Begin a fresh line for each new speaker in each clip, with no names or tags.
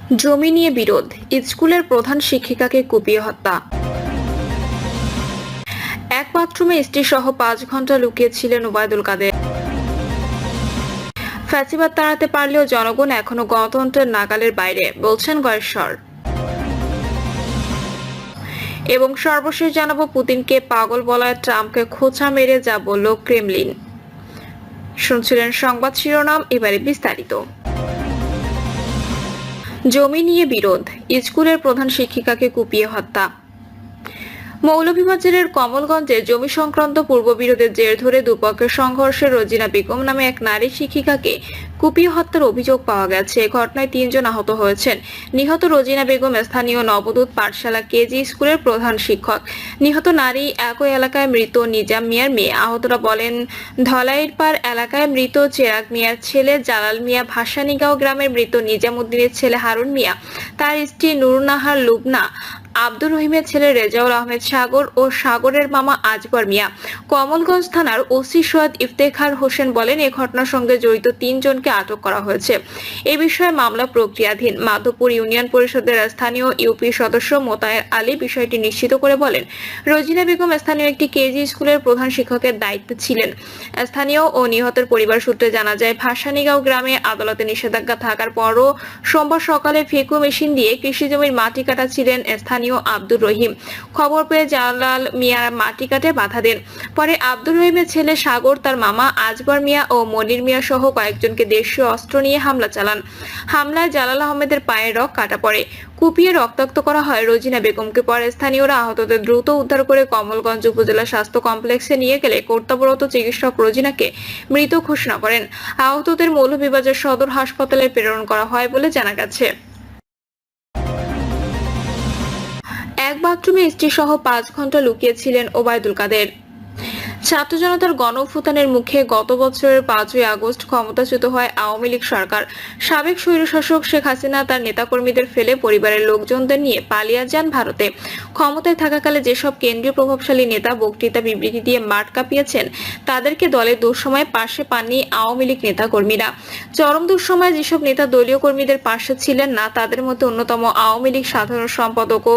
জমি নিয়ে বিরোধ, স্কুলের প্রধান শিক্ষিকাকে কুপিয়ে হত্যা। এক বাথরুমে স্ত্রী সহ 5 ঘন্টা লুকিয়েছিলেন ওবায়দুল কাদের। ফ্যাসিবাদ তাড়াতে পারলেও জনগণ এখনো গণতন্ত্রের নাগালের বাইরে, বলছেন গয়েশ্বর। এবং সর্বশেষ জানাবো, পুতিনকে পাগল বলায় ট্রাম্পকে খোঁচা মেরে যা বলল ক্রেমলিন। শুনছিলেন সংবাদ শিরোনাম, এবারে বিস্তারিত। জমি নিয়ে বিরোধ, স্কুলের প্রধান শিক্ষিকাকে কুপিয়ে হত্যা। মৌলভীবাজারের কমলগঞ্জে জমি সংক্রান্ত পূর্ববিরোধের জের ধরে দুপক্ষের সংঘর্ষে রোজিনা বেগম নামে এক নারী শিক্ষিকাকে কুপিয়ে হত্যার অভিযোগ পাওয়া গেছে। এ ঘটনায় 3 জন আহত হয়েছেন। নিহত রোজিনা বেগম স্থানীয় নবদূত পাঠশালা কেজি স্কুলের প্রধান শিক্ষক। নিহত নারী একই এলাকায় মৃত নিজাম মিয়ার মেয়ে। আহতরা বলেন, ধলাইরপাড় এলাকায় মৃত চেরাগ মিয়ার ছেলে জালাল মিয়া, ভাসানীগাঁও গ্রামের মৃত নিজাম উদ্দিনের ছেলে হারুন মিয়া, তার স্ত্রী নুরুন্নাহার লুবনা, আব্দুর রহিমের ছেলে রেজাউল আহমেদ সাগর ও সাগরের মামা আজগর মিয়া। কমলগঞ্জ থানার ওসি সৈয়দ ইফতেখার হোসেন বলেন, এই ঘটনার সঙ্গে জড়িত 3 জনকে আটক করা হয়েছে। এ বিষয়ে মামলা প্রক্রিয়াধীন। মাধবপুর ইউনিয়ন পরিষদের স্থানীয় ইউপি সদস্য মোতায়ের আলী বিষয়টি নিশ্চিত করে বলেন, রোজিনা বেগম স্থানীয় একটি কেজি স্কুলের প্রধান শিক্ষকের দায়িত্বে ছিলেন। স্থানীয় ও নিহতের পরিবার সূত্রে জানা যায়, ভাসানীগাঁও গ্রামে আদালতে নিষেধাজ্ঞা থাকার পরও সোমবার সকালে ফেকু মেশিন দিয়ে কৃষি জমির মাটি কাটাচ্ছিলেন স্থানীয় আব্দুর রহিম। খবর পেয়ে জালাল মিয়া মাটি কাটে বাধা দেন। পরে আব্দুর রহিমের ছেলে সাগর, তার মামা আজগর মিয়া ও মনির মিয়া সহ কয়েকজনকে দেশীয় অস্ত্র নিয়ে হামলা চালান। হামলায় জালাল আহমেদের পায়ের রগ কাটা পড়ে। কুপিয়ে রক্তাক্ত করা হয় রোজিনা বেগমকে। পরে স্থানীয়রা আহতদের দ্রুত উদ্ধার করে কমলগঞ্জ উপজেলা স্বাস্থ্য কমপ্লেক্সে নিয়ে গেলে কর্তব্যরত চিকিৎসক রোজিনাকে মৃত ঘোষণা করেন। আহতদের মৌলভীবাজার সদর হাসপাতালে প্রেরণ করা হয় বলে জানা গেছে। এক বাথরুমে স্ত্রী সহ 5 ঘন্টা লুকিয়েছিলেন ওবায়দুল কাদের। ছাত্র জনতার গণঅভ্যুত্থানের মুখে গত বছরের 5ই আগস্ট ক্ষমতাচ্যুত হয় আওয়ামী লীগ সরকার। সাবেক স্বৈরশাসক শেখ হাসিনা তার নেতাকর্মীদের ফেলে পরিবারের লোকজনদের নিয়ে পালিয়ে যান ভারতে। ক্ষমতায় থাকাকালে যেসব কেন্দ্রীয় প্রভাবশালী নেতা বক্তৃতা বিবৃতি দিয়ে মাঠ কাঁপিয়েছেন, তাদেরকে দলের দুঃসময়ে পাশে পাননি আওয়ামী লীগ নেতাকর্মীরা। চরম দুঃসময়ে যেসব নেতা দলীয় কর্মীদের পাশে ছিলেন না, তাদের মধ্যে অন্যতম আওয়ামী লীগ সাধারণ সম্পাদক ও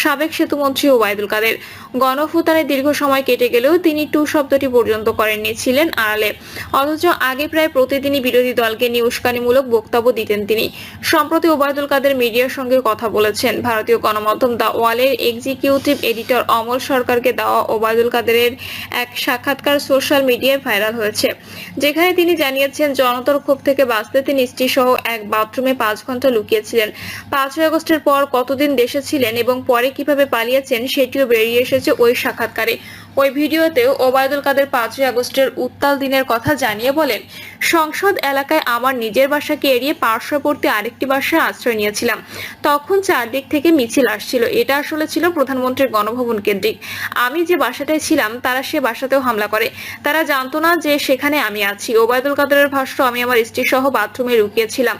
সাবেক সেতুমন্ত্রী ওবায়দুল কাদের। গণঅভ্যুত্থানের দীর্ঘ সময় কেটে গেলেও তিনি টু শব্দটি পর্যন্ত করেননি, ছিলেন আড়ালে। অথচ আগে প্রায় প্রতিদিনই বিরোধী দলকে নিয়ে উস্কানিমূলক বক্তব্য দিতেন তিনি। সম্প্রতি ওবায়দুল কাদের মিডিয়ার সঙ্গে কথা বলেছেন। ভারতীয় গণমাধ্যম দ্য ওয়ালের এক্সিকিউটিভ এডিটর অমল সরকারকে দেওয়া ওবায়দুল কাদেরের এক সাক্ষাৎকার সোশ্যাল মিডিয়ায় ভাইরাল হয়েছে, যেখানে তিনি জানিয়েছেন, জনতার ক্ষোভ থেকে বাঁচতে তিনি স্ত্রী সহ এক বাথরুমে 5 ঘন্টা লুকিয়েছিলেন। 5ই আগস্টের পর কতদিন দেশে ছিলেন এবং পরে কিভাবে পালিয়েছেন সেটিও বেরিয়ে এসেছে ওই সাক্ষাৎকারে। ওই ভিডিওতেও ওবায়দুল কাদের 5ই আগস্টের উত্তাল দিনের কথা জানিয়ে বলেন, সংসদ এলাকায় আমার নিজের বাসাকে এড়িয়ে পার্শ্ববর্তী আরেকটি বাসায় আশ্রয় নিয়েছিলাম। তখন চারদিক থেকে মিছিল আসছিল। এটা আসলে ছিল প্রধানমন্ত্রীর গণভবন কেন্দ্রিক। আমি যে বাসাটায় ছিলাম, তারা সে বাসাতেও হামলা করে। তারা জানতো না যে সেখানে আমি আছি। ওবায়দুল কাদেরের ভাষ্য, আমি আমার স্ত্রী সহ বাথরুমে লুকিয়েছিলাম।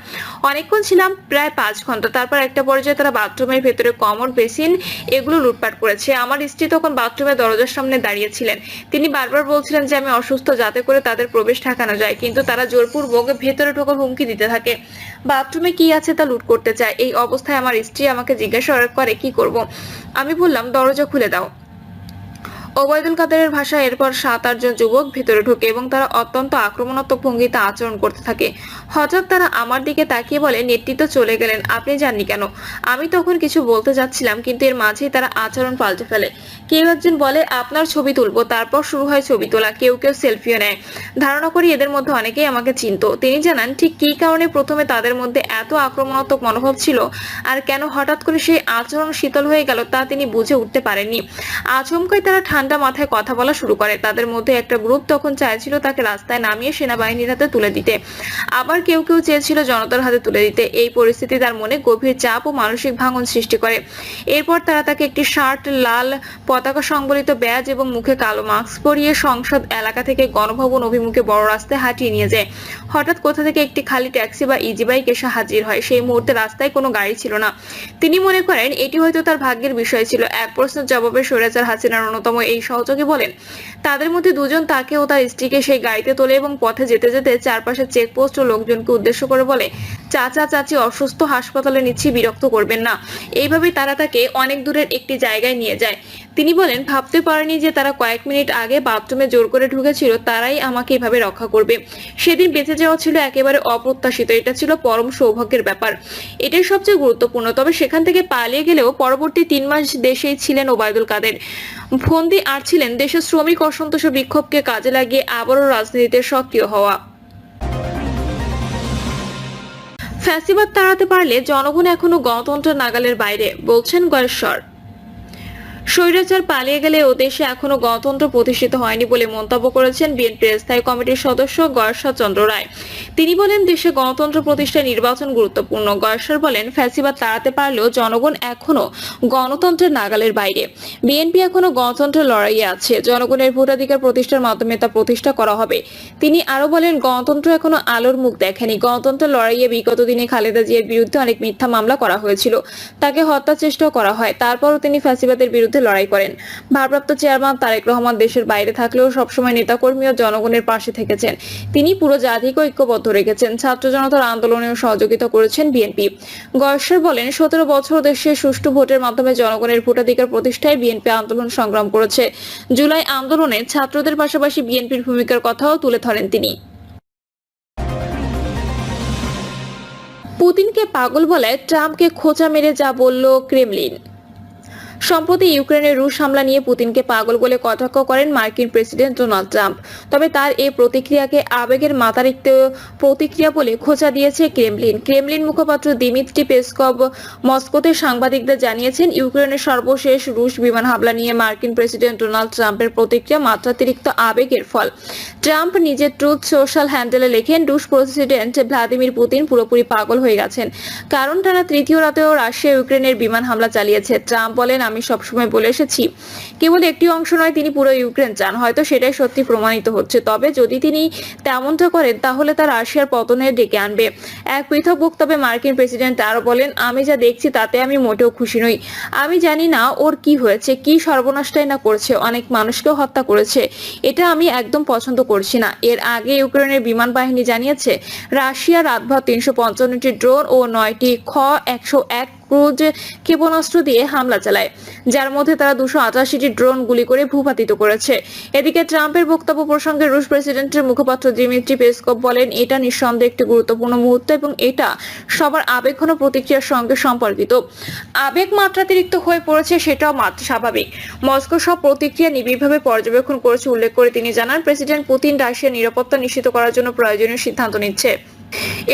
অনেকক্ষণ ছিলাম, প্রায় 5 ঘন্টা। তারপর একটা পর্যায়ে তারা বাথরুমের ভেতরে কমোড, বেসিন এগুলো লুটপাট করেছে। আমার স্ত্রী তখন বাথরুমের দরজার সামনে দাঁড়িয়েছিলেন। তিনি বারবার বলছিলেন যে আমি অসুস্থ, যাতে করে তাদের প্রবেশ ঠেকানো যায়, কিন্তু তারা জোরপূর্বক ভেতরে ঢোকার হুমকি দিতে থাকে। বাথরুমে কি আছে তা লুট করতে চায়। এই অবস্থায় আমার স্ত্রী আমাকে জিজ্ঞাসা করে কি করব। আমি বললাম, দরজা খুলে দাও। ওবায়দুল কাদেরের ভাষায় এরপর 7-8 জন যুবক ভেতরে ঢোকে এবং তারা অত্যন্ত আক্রমণাত্মক ভঙ্গিতে আচরণ করতে থাকে। হঠাৎ তারা আমার দিকে তাকিয়ে বলে, নেতৃত্ব চলে গেলেন, আপনি যাননি কেন? আমি তখন কিছু বলতে যাচ্ছিলাম, কিন্তু এর মাঝেই তারা আচরণ পাল্টে ফেলে। কেউ একজন বলে, আপনার ছবি তুলবো। তারপর শুরু হয় ছবি তোলা। কেউ কেউ সেলফিও নেয়। ধারণা করি এদের মধ্যে অনেকেই আমাকে চিনত। তিনি জানান, ঠিক কী কারণে প্রথমে তাদের মধ্যে এত আক্রমণাত্মক মনোভাব ছিল আর কেন হঠাৎ করে সেই আচরণ শীতল হয়ে গেল, তা তিনি বুঝে উঠতে পারেননি। আচমকাই তারা ঠান্ডা মাথায় কথা বলা শুরু করে। তাদের মধ্যে একটা গ্রুপ তখন চাইছিল তাকে রাস্তায় নামিয়ে সেনাবাহিনীর হাতে তুলে দিতে। আবার কেউ কেউ চেয়েছিল জনতার হাতে তুলে দিতে। এই পরিস্থিতি তার মনে গভীর চাপ ও মানসিক ভাঙন সৃষ্টি করে। এরপর তারা তাকে একটি শার্ট, লাল পতাকা সংবলিত ব্যাজ এবং মুখে কালো মাস্ক পরিয়ে সংসদ এলাকা থেকে গণভবন অভিমুখে বড় রাস্তায় হাঁটিয়ে নিয়ে যায়। হঠাৎ কোথা থেকে একটি খালি ট্যাক্সি বা ইজি বাইক এসে হাজির হয়। সেই মুহূর্তে রাস্তায় কোনো গাড়ি ছিল না। তিনি মনে করেন এটি হয়তো তার ভাগ্যের বিষয় ছিল। এক প্রশ্নের জবাবে স্বৈরাচার হাসিনার অন্যতম এই সহযোগী বলেন, তাদের মধ্যে 2 জন তাকে ও তার স্ত্রীকে সেই গাড়িতে তোলে এবং পথে যেতে যেতে চারপাশে চেকপোস্ট ও লোকজনকে উদ্দেশ্য করে বলে, চাচা চাচি অসুস্থ, হাসপাতালে নিচ্ছি, বিরক্ত করবেন না। এইভাবে তারা তাকে অনেক দূরের একটি জায়গায় নিয়ে যায়। তিনি বলেন, ভাবতে পারেনি যে তারা কয়েক মিনিট আগে বাথরুমে জোর করে ঢুকেছিল, তারাই আমাকে এভাবে রক্ষা করবে। সেদিন বেঁচে যাওয়া ছিল একেবারে অপ্রত্যাশিত, এটা ছিল পরম সৌভাগ্যের ব্যাপার, এটাই সবচেয়ে গুরুত্বপূর্ণ। তবে সেখান থেকে পালিয়ে গেলেও পরবর্তী 3 মাস দেশেই ছিলেন ওবায়দুল কাদের। ফন্দি আর ছিলেন দেশের শ্রমিক অসন্তোষ ও বিক্ষোভকে কাজে লাগিয়ে আবারও রাজনীতিতে সক্রিয় হওয়া। ফ্যাসিবাদ তাড়াতে পারলে জনগণ এখনো গণতন্ত্রের নাগালের বাইরে, বলছেন গয়েশ্বর। স্বৈরাচার পালিয়ে গেলে ও দেশে এখনো গণতন্ত্র প্রতিষ্ঠিত হয়নি বলে মন্তব্য করেছেন বিএনপির স্থায়ী কমিটির সদস্য গয়েশ্বর চন্দ্র রায়। তিনি বলেন, দেশে গণতন্ত্র প্রতিষ্ঠায় নির্বাচন গুরুত্বপূর্ণ। গয়েশ্বর বলেন, ফ্যাসিবাদ তাড়াতে পারলেও জনগণ এখনো গণতন্ত্রের নাগালের বাইরে। বিএনপি এখনো গণতন্ত্রের লড়াইয়ে আছে, জনগণের ভোটাধিকার প্রতিষ্ঠার মাধ্যমে তা প্রতিষ্ঠা করা হবে। তিনি আরো বলেন, গণতন্ত্র এখনো আলোর মুখ দেখেনি। গণতন্ত্রের লড়াইয়ে বিগত দিনে খালেদা জিয়ার বিরুদ্ধে অনেক মিথ্যা মামলা করা হয়েছিল, তাকে হত্যা চেষ্টাও করা হয়, তারপরও তিনি ফ্যাসিবাদের বিরুদ্ধে লড়াই করেন। ভারপ্রাপ্ত চেয়ারম্যান তারেক রহমান দেশের বাইরে থাকলেও সবসময় নেতাকর্মী ও জনগণের পাশে থেকেছেন। তিনি পুরো জাতিকে ঐক্যবদ্ধ রেখেছেন। ছাত্র জনতার আন্দোলনেও সহযোগিতা করেছেন বিএনপি। গয়েশ্বর বলেন, 17 বছর দেশে সুষ্ঠু ভোটের মাধ্যমে জনগণের ভোটাধিকার প্রতিষ্ঠায় বিএনপি আন্দোলন সংগ্রাম করেছে। জুলাই আন্দোলনে ছাত্রদের পাশাপাশি বিএনপির ভূমিকার কথাও তুলে ধরেন তিনি। পুতিনকে পাগল বলায় ট্রাম্পকে খোঁচা মেরে যা বলল ক্রেমলিন। সম্প্রতি ইউক্রেনের রুশ হামলা নিয়ে পুতিনকে পাগল বলে কটাক্ষ করেন মার্কিন প্রেসিডেন্ট ডোনাল্ড ট্রাম্প। তবে তার এই প্রতিক্রিয়াকে আবেগের মাথারিক্ত প্রতিক্রিয়া বলে খোঁচা দিয়েছে ক্রেমলিন। ক্রেমলিন মুখপাত্র দিমিত্রি পেসকভ মস্কোতে সাংবাদিকদের জানিয়েছেন, ইউক্রেনের সর্বশেষ রুশ বিমান হামলা নিয়ে মার্কিন প্রেসিডেন্ট ডোনাল্ড ট্রাম্পের প্রতিক্রিয়া মাত্রাতিরিক্ত আবেগের ফল। ট্রাম্প নিজের ট্রুথ সোশ্যাল হ্যান্ডেলে লেখেন, রুশ প্রেসিডেন্ট ভ্লাদিমির পুতিন পুরোপুরি পাগল হয়ে গেছেন, কারণ টানা তৃতীয় রাতেও রাশিয়া ইউক্রেনের বিমান হামলা চালিয়েছে। ট্রাম্প বলেন, আমি সবসময় বলে এসেছি, কেবল একটি অংশ নয়, তিনি পুরো ইউক্রেন চান। হয়তো সেটাই সত্যি প্রমাণিত হচ্ছে। তবে যদি তিনি তেমনটা করেন তাহলে তা রাশিয়ার পতনের ডেকে আনবে। এক পৃথক বক্তব্যে মার্কিন প্রেসিডেন্ট আরো বলেন, আমি যা দেখছি তাতে আমি মোটেও খুশি নই। আমি জানি না ওর কি হয়েছে, কি সর্বনাশটাই না করেছে, অনেক মানুষকেও হত্যা করেছে। এটা আমি একদম পছন্দ করছি না। এর আগে ইউক্রেনের বিমান বাহিনী জানিয়েছে, রাশিয়া রাতভর 355টি ড্রোন ও 9টি খ-101 ক্রুজ ক্ষেপণাস্ত্র দিয়ে হামলা চালায়, যার মধ্যে তারা 288টি ড্রোন গুলি করে ভূপাতিত করেছে। এদিকে ট্রাম্পের বক্তব্য প্রসঙ্গে রুশ প্রেসিডেন্টের মুখপাত্র দিমিত্রি পেসকভ বলেন, এটা নিঃসন্দেহে একটি গুরুত্বপূর্ণ মুহূর্ত এবং এটা সবার আবেগঘন প্রতিক্রিয়ার সঙ্গে সম্পর্কিত। আবেগ মাত্রাতিরিক্ত হয়ে পড়েছে, সেটাও স্বাভাবিক। মস্কো সব প্রতিক্রিয়া নিবিড়ভাবে পর্যবেক্ষণ করেছে উল্লেখ করে তিনি জানান, প্রেসিডেন্ট পুতিন রাশিয়ার নিরাপত্তা নিশ্চিত করার জন্য প্রয়োজনীয় সিদ্ধান্ত নিচ্ছে।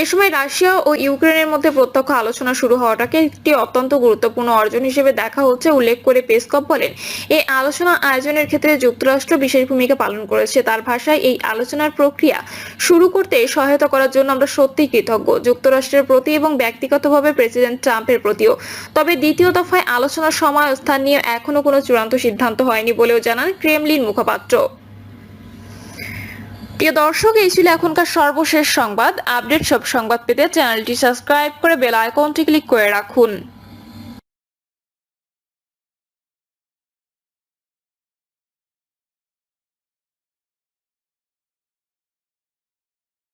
এ সময় রাশিয়া ও ইউক্রেনের মধ্যে প্রত্যক্ষ আলোচনা শুরু হওয়াটাকে একটি অত্যন্ত গুরুত্বপূর্ণ অর্জন হিসেবে দেখা হচ্ছে উল্লেখ করে পেসকভ বলেন, এই আলোচনা আয়োজনের ক্ষেত্রে যুক্তরাষ্ট্র বিশেষ ভূমিকা পালন করেছে। তার ভাষায়, এই আলোচনার প্রক্রিয়া শুরু করতে সহায়তা করার জন্য আমরা সত্যিই কৃতজ্ঞ, যুক্তরাষ্ট্রের প্রতি এবং ব্যক্তিগতভাবে প্রেসিডেন্ট ট্রাম্পের প্রতিও। তবে দ্বিতীয় দফায় আলোচনার সময় ও স্থান নিয়ে এখনো কোনো চূড়ান্ত সিদ্ধান্ত হয়নি বলেও জানান ক্রেমলিন মুখপাত্র। প্রিয় দর্শক, এই ছিল এখনকার সর্বশেষ সংবাদ। আপডেট সব সংবাদ পেতে চ্যানেলটি সাবস্ক্রাইব করে বেল আইকনটি ক্লিক করে রাখুন।